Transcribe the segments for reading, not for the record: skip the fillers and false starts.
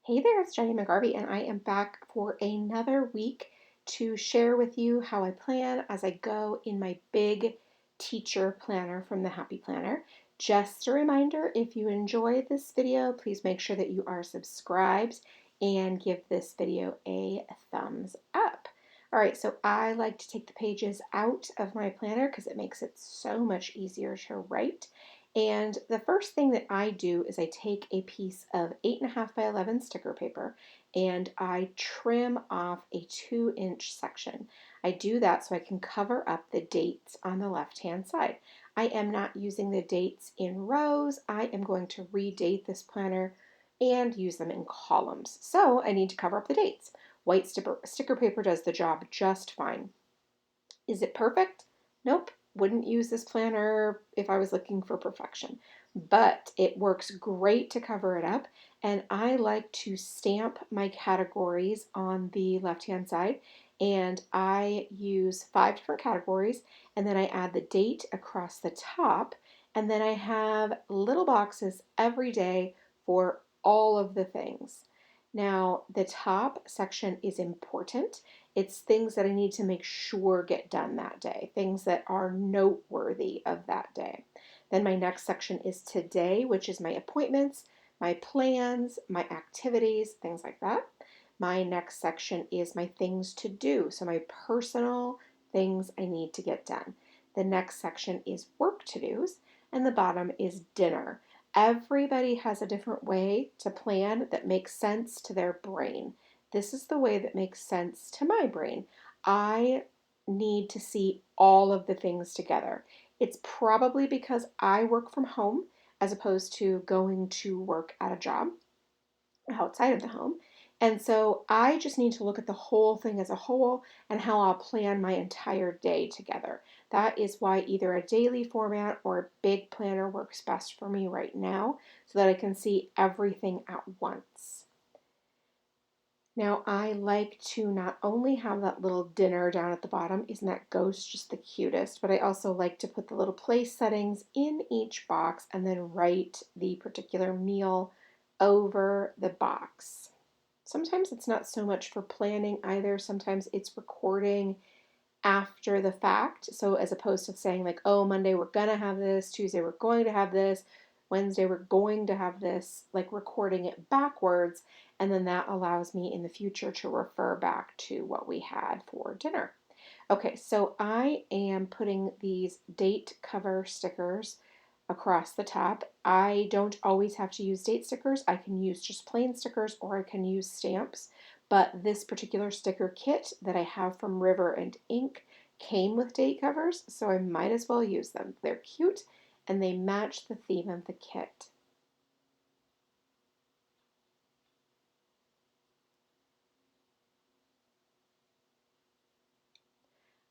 Hey there, it's Jenny McGarvey, and I am back for another week to share with you how I plan as I go in my big teacher planner from the Happy Planner. Just a reminder, if you enjoyed this video, please make sure that you are subscribed and give this video a thumbs up. All right, so I like to take the pages out of my planner because it makes it so much easier to write. And the first thing that I do is I take a piece of 8.5 by 11 sticker paper and I trim off a 2-inch section. I do that so I can cover up the dates on the left-hand side. I am not using the dates in rows. I am going to redate this planner and use them in columns. So I need to cover up the dates. White sticker paper does the job just fine. Is it perfect? Nope. Wouldn't use this planner if I was looking for perfection, but it works great to cover it up. And I like to stamp my categories on the left-hand side, and I use 5 different categories, and then I add the date across the top, and then I have little boxes every day for all of the things. Now, the top section is important. It's things that I need to make sure get done that day, things that are noteworthy of that day. Then my next section is today, which is my appointments, my plans, my activities, things like that. My next section is my things to do, so my personal things I need to get done. The next section is work to-dos, and the bottom is dinner. Everybody has a different way to plan that makes sense to their brain. This is the way that makes sense to my brain. I need to see all of the things together. It's probably because I work from home as opposed to going to work at a job outside of the home. And so I just need to look at the whole thing as a whole and how I'll plan my entire day together. That is why either a daily format or a big planner works best for me right now so that I can see everything at once. Now I like to not only have that little dinner down at the bottom, isn't that ghost just the cutest, but I also like to put the little place settings in each box and then write the particular meal over the box. Sometimes it's not so much for planning either. Sometimes it's recording after the fact. So as opposed to saying like, oh, Monday we're going to have this, Tuesday we're going to have this, Wednesday we're going to have this, like recording it backwards. And then that allows me in the future to refer back to what we had for dinner. Okay, so I am putting these date cover stickers across the top. I don't always have to use date stickers. I can use just plain stickers or I can use stamps. But this particular sticker kit that I have from River and Ink came with date covers, so I might as well use them. They're cute and they match the theme of the kit.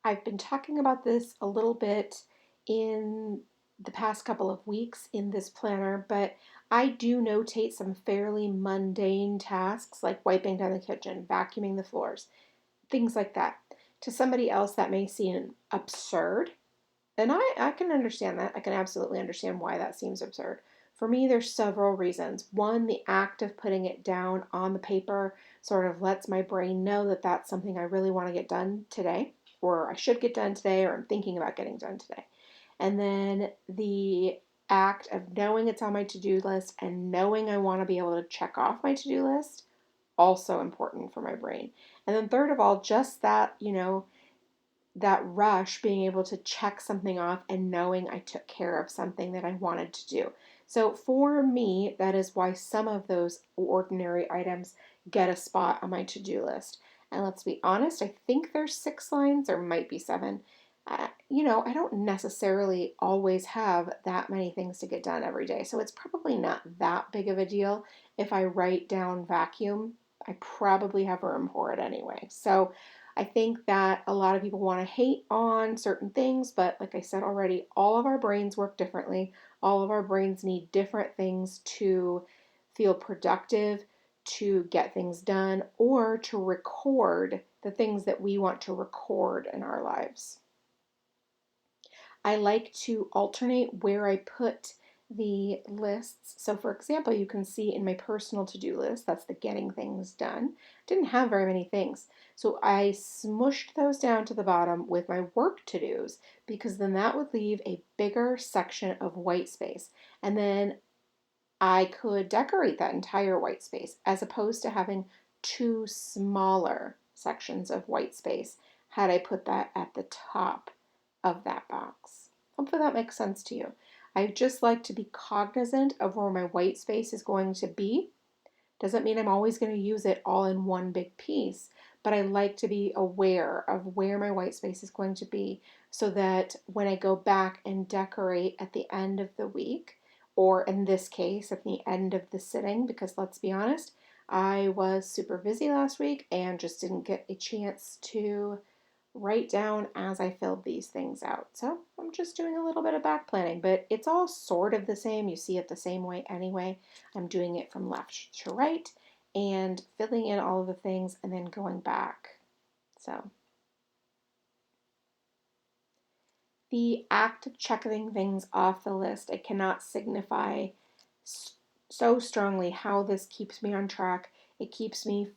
I've been talking about this a little bit in the past couple of weeks in this planner, but I do notate some fairly mundane tasks like wiping down the kitchen, vacuuming the floors, things like that. To somebody else, that may seem absurd, and I can understand that. I can absolutely understand why that seems absurd. For me, there's several reasons. One, the act of putting it down on the paper sort of lets my brain know that that's something I really want to get done today, or I should get done today, or I'm thinking about getting done today. And then the act of knowing it's on my to-do list and knowing I want to be able to check off my to-do list, also important for my brain. And then third of all, just that, that rush, being able to check something off and knowing I took care of something that I wanted to do. So for me, that is why some of those ordinary items get a spot on my to-do list. And let's be honest, I think there's 6 lines, or might be 7. I don't necessarily always have that many things to get done every day. So it's probably not that big of a deal. If I write down vacuum, I probably have room for it anyway. So I think that a lot of people want to hate on certain things, but like I said already, all of our brains work differently. All of our brains need different things to feel productive, to get things done, or to record the things that we want to record in our lives. I like to alternate where I put the lists. So for example, you can see in my personal to-do list, that's the getting things done, didn't have very many things. So I smushed those down to the bottom with my work to-dos because then that would leave a bigger section of white space. And then I could decorate that entire white space as opposed to having two smaller sections of white space had I put that at the top of that box. Hopefully that makes sense to you. I just like to be cognizant of where my white space is going to be. Doesn't mean I'm always going to use it all in one big piece, but I like to be aware of where my white space is going to be so that when I go back and decorate at the end of the week, or in this case, at the end of the sitting, because let's be honest, I was super busy last week and just didn't get a chance to write down as I filled these things out. So I'm just doing a little bit of back planning, but it's all sort of the same. You see it the same way anyway. I'm doing it from left to right and filling in all of the things and then going back. So the act of checking things off the list, it cannot signify so strongly how this keeps me on track. It keeps me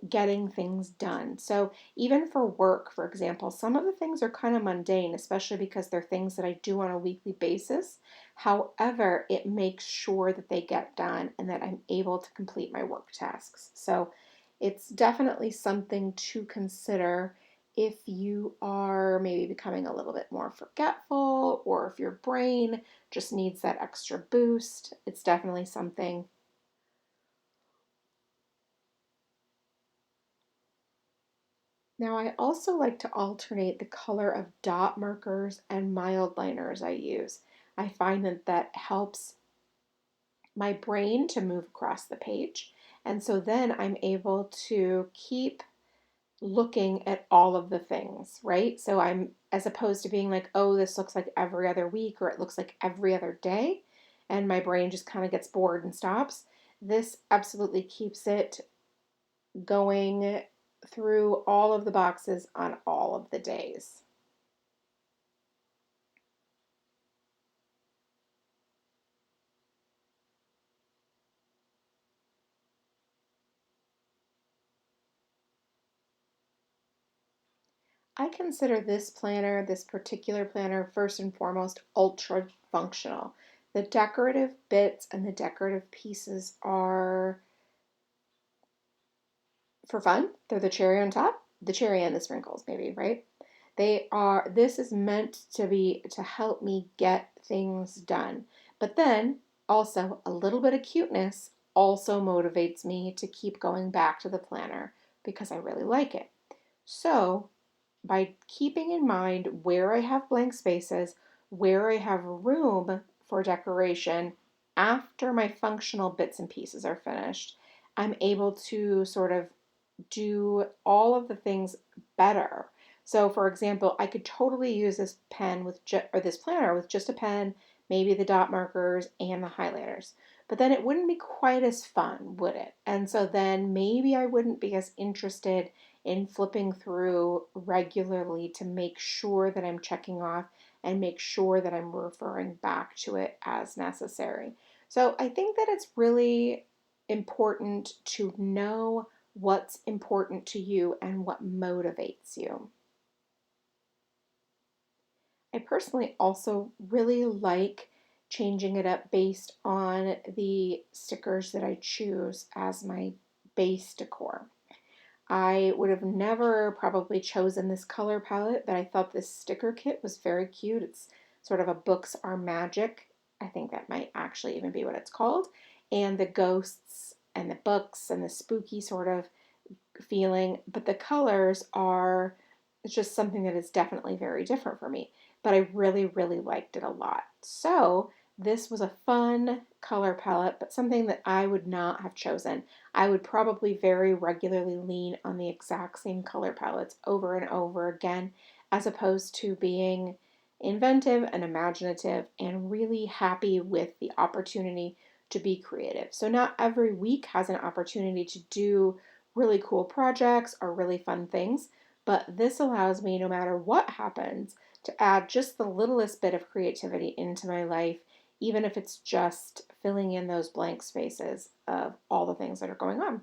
getting things done. So even for work, for example, some of the things are kind of mundane, especially because they're things that I do on a weekly basis. However, it makes sure that they get done and that I'm able to complete my work tasks. So it's definitely something to consider if you are maybe becoming a little bit more forgetful or if your brain just needs that extra boost. It's definitely something. Now, I also like to alternate the color of dot markers and mild liners I use. I find that that helps my brain to move across the page. And so then I'm able to keep looking at all of the things, right? So I'm, as opposed to being like, oh, this looks like every other week or it looks like every other day, and my brain just kind of gets bored and stops. This absolutely keeps it going through all of the boxes on all of the days. I consider this particular planner, first and foremost, ultra functional. The decorative bits and the decorative pieces are for fun. They're the cherry on top, the cherry and the sprinkles, maybe, right? This is meant to be to help me get things done. But then also a little bit of cuteness also motivates me to keep going back to the planner because I really like it. So by keeping in mind where I have blank spaces, where I have room for decoration after my functional bits and pieces are finished, I'm able to sort of do all of the things better. So, for example, I could totally use this pen with or this planner with just a pen, maybe the dot markers and the highlighters. But then it wouldn't be quite as fun, would it? And so then maybe I wouldn't be as interested in flipping through regularly to make sure that I'm checking off and make sure that I'm referring back to it as necessary. So I think that it's really important to know what's important to you and what motivates you. I personally also really like changing it up based on the stickers that I choose as my base decor. I would have never probably chosen this color palette, but I thought this sticker kit was very cute. It's sort of a Books Are Magic. I think that might actually even be what it's called. And the ghosts and the books and the spooky sort of feeling, but the colors are just something that is definitely very different for me. But I really, really liked it a lot. So this was a fun color palette, but something that I would not have chosen. I would probably very regularly lean on the exact same color palettes over and over again, as opposed to being inventive and imaginative and really happy with the opportunity to be creative. So not every week has an opportunity to do really cool projects or really fun things, but this allows me, no matter what happens, to add just the littlest bit of creativity into my life, even if it's just filling in those blank spaces of all the things that are going on.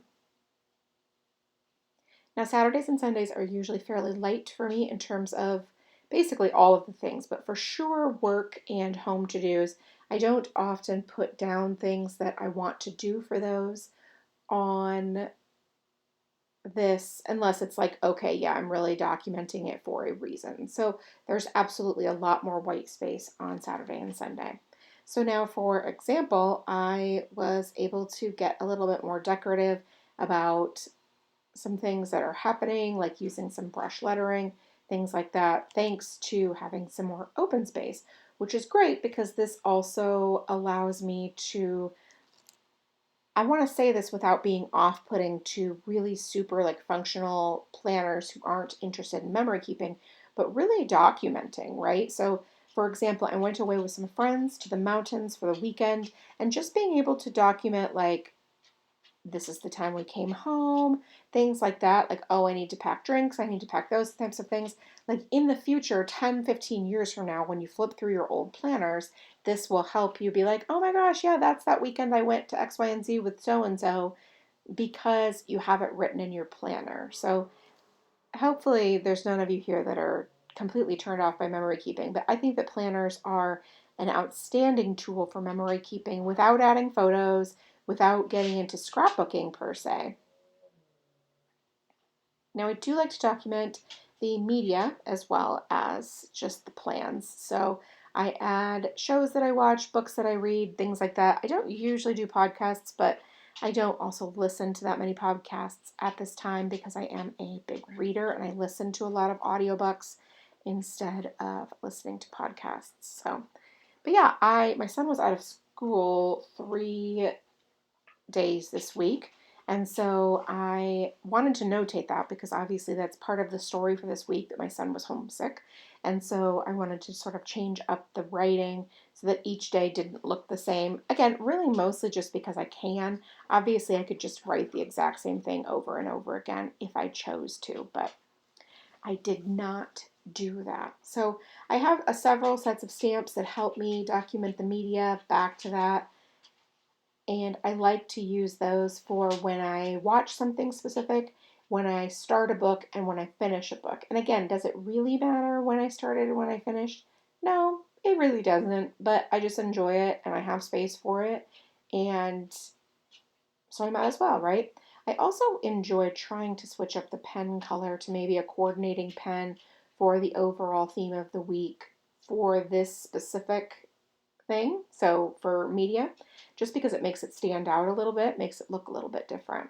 Now, Saturdays and Sundays are usually fairly light for me in terms of basically all of the things, but for sure, work and home to dos. I don't often put down things that I want to do for those on this unless it's like, okay, yeah, I'm really documenting it for a reason. So there's absolutely a lot more white space on Saturday and Sunday. So now, for example, I was able to get a little bit more decorative about some things that are happening, like using some brush lettering, things like that, thanks to having some more open space, which is great because this also allows me to, I want to say this without being off-putting to really super like functional planners who aren't interested in memory keeping, but really documenting, right? So for example, I went away with some friends to the mountains for the weekend and just being able to document like this is the time we came home, things like that. Like, oh, I need to pack drinks, I need to pack those types of things. Like in the future, 10, 15 years from now, when you flip through your old planners, this will help you be like, oh my gosh, yeah, that's that weekend I went to X, Y, and Z with so and so because you have it written in your planner. So hopefully there's none of you here that are completely turned off by memory keeping, but I think that planners are an outstanding tool for memory keeping without adding photos, without getting into scrapbooking per se. Now, I do like to document the media as well as just the plans. So I add shows that I watch, books that I read, things like that. I don't usually do podcasts, but I don't also listen to that many podcasts at this time because I am a big reader and I listen to a lot of audiobooks instead of listening to podcasts. So, but yeah, my son was out of school 3 days this week. And so I wanted to notate that because obviously that's part of the story for this week that my son was homesick. And so I wanted to sort of change up the writing so that each day didn't look the same. Again, really mostly just because I can. Obviously, I could just write the exact same thing over and over again if I chose to, but I did not do that. So I have several sets of stamps that help me document the media, back to that. And I like to use those for when I watch something specific, when I start a book, and when I finish a book. And again, does it really matter when I started and when I finished? No, it really doesn't, but I just enjoy it and I have space for it. And so I might as well, right? I also enjoy trying to switch up the pen color to maybe a coordinating pen for the overall theme of the week for this specific thing. So for media, just because it makes it stand out a little bit, makes it look a little bit different.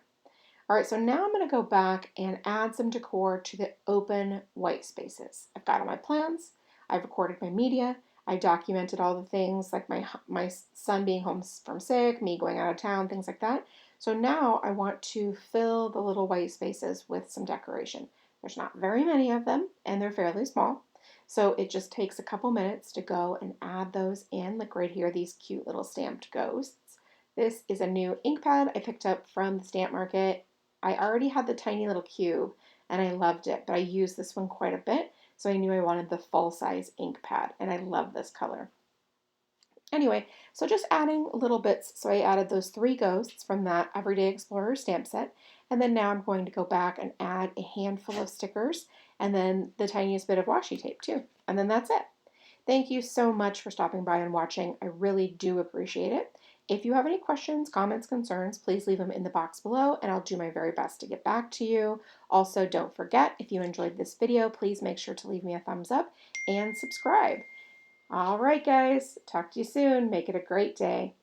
All right, so now I'm going to go back and add some decor to the open white spaces. I've got all my plans, I've recorded my media, I documented all the things like my son being home from sick, me going out of town, things like that. So now I want to fill the little white spaces with some decoration. There's not very many of them, and they're fairly small. So it just takes a couple minutes to go and add those in, like right here, these cute little stamped ghosts. This is a new ink pad I picked up from the stamp market. I already had the tiny little cube and I loved it, but I used this one quite a bit, so I knew I wanted the full size ink pad, and I love this color. Anyway, so just adding little bits. So I added those 3 ghosts from that Everyday Explorer stamp set, and then now I'm going to go back and add a handful of stickers, and then the tiniest bit of washi tape too. And then that's it. Thank you so much for stopping by and watching. I really do appreciate it. If you have any questions, comments, concerns, please leave them in the box below and I'll do my very best to get back to you. Also, don't forget, if you enjoyed this video, please make sure to leave me a thumbs up and subscribe. All right, guys, talk to you soon. Make it a great day.